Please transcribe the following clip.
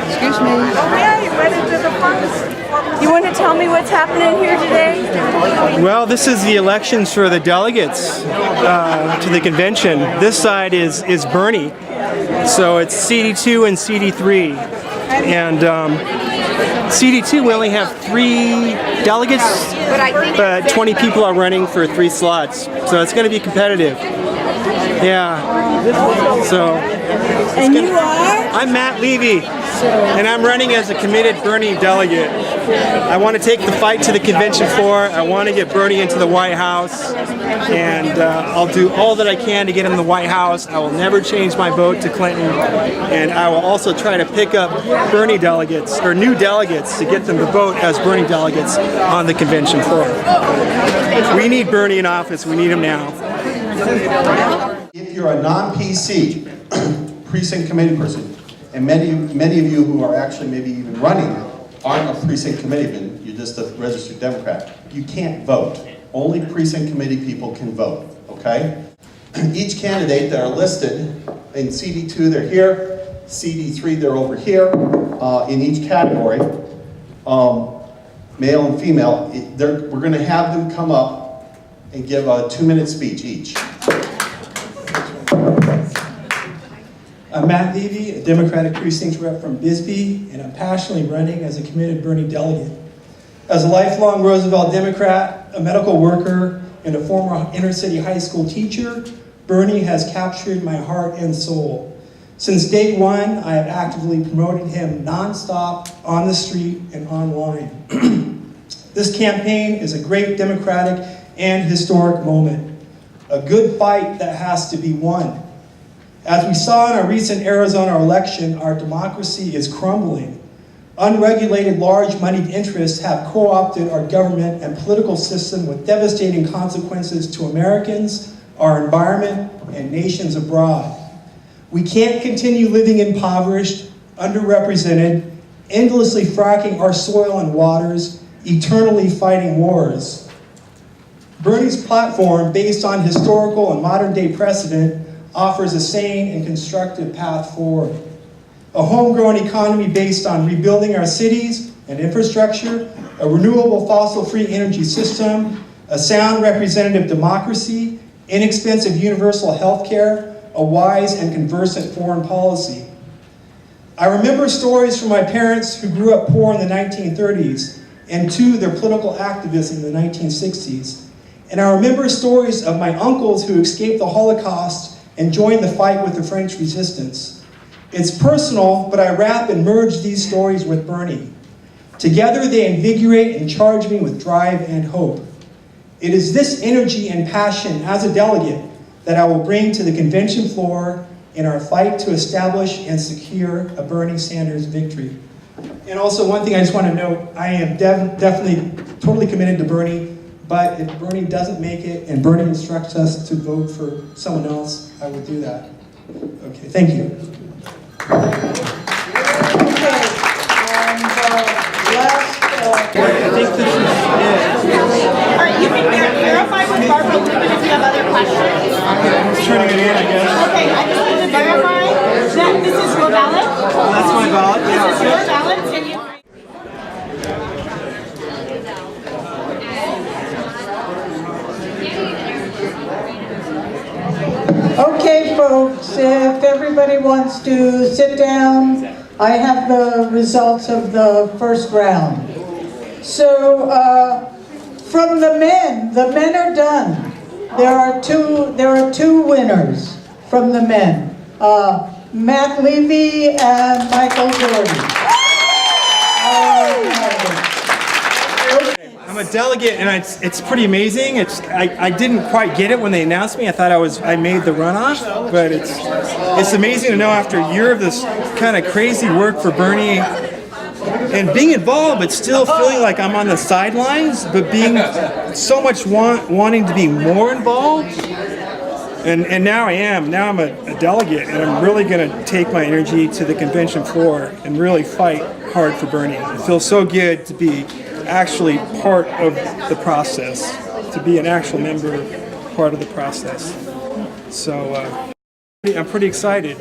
Excuse me. Oh yeah, you went into the pharmacy. You want to tell me what's happening here today? Well, this is the elections for the delegates to the convention. This side is Bernie, so it's CD2 and CD3. And CD2, we only have 3 delegates, but 20 people are running for 3 slots, so it's going to be competitive. Yeah. So. And you are? I'm Matt Levy, and I'm running as a committed Bernie delegate. I want to take the fight to the convention floor. I want to get Bernie into the White House, and I'll do all that I can to get him in the White House. I will never change my vote to Clinton, and I will also try to pick up Bernie delegates, or new delegates, to get them to vote as Bernie delegates on the convention floor. We need Bernie in office. We need him now. If you're a non-PC precinct committee person, and many of you who are actually maybe even running aren't a precinct committeeman, you're just a registered Democrat, you can't vote. Only precinct committee people can vote, okay? Each candidate that are listed in CD2, they're here, CD3, they're over here, in each category, male and female, we're gonna have them come up and give a 2-minute speech each. I'm Matt Levy, a Democratic precinct rep from Bisbee, and I'm passionately running as a committed Bernie delegate. As a lifelong Roosevelt Democrat, a medical worker, and a former inner-city high school teacher, Bernie has captured my heart and soul. Since day one, I have actively promoted him nonstop on the street and online. This campaign is a great democratic and historic moment, a good fight that has to be won. As we saw in our recent Arizona election, our democracy is crumbling. Unregulated large-moneyed interests have co-opted our government and political system with devastating consequences to Americans, our environment, and nations abroad. We can't continue living impoverished, underrepresented, endlessly fracking our soil and waters, eternally fighting wars. Bernie's platform, based on historical and modern-day precedent, offers a sane and constructive path forward. A homegrown economy based on rebuilding our cities and infrastructure, a renewable fossil-free energy system, a sound representative democracy, inexpensive universal health care, a wise and conversant foreign policy. I remember stories from my parents who grew up poor in the 1930s and to their political activism in the 1960s. And I remember stories of my uncles who escaped the Holocaust and joined the fight with the French resistance. It's personal, but I wrap and merge these stories with Bernie. Together they invigorate and charge me with drive and hope. It is this energy and passion as a delegate that I will bring to the convention floor in our fight to establish and secure a Bernie Sanders victory. And also one thing I just want to note, I am definitely totally committed to Bernie. But if Bernie doesn't make it and Bernie instructs us to vote for someone else, I will do that. Okay, thank you. Okay, and last... I think this is it. All right, you can verify with Barbara Lubin if you have other questions. I'm just turning it in, I guess. Okay, I just need to verify that this is your ballot. That's my ballot. This is your ballot. Can you... Okay, folks, if everybody wants to sit down, I have the results of the first round. So, from the men are done. There are two winners from the men, Matt Levy and Michael Jordan. I'm a delegate, and it's pretty amazing. I didn't quite get it when they announced me. I thought I made the runoff, but it's amazing to know after a year of this kind of crazy work for Bernie and being involved, but still feeling like I'm on the sidelines, but being so much wanting to be more involved. And now I am. Now I'm a delegate, and I'm really going to take my energy to the convention floor and really fight hard for Bernie. It feels so good to be actually part of the process, to be an actual member, part of the process. So I'm pretty excited.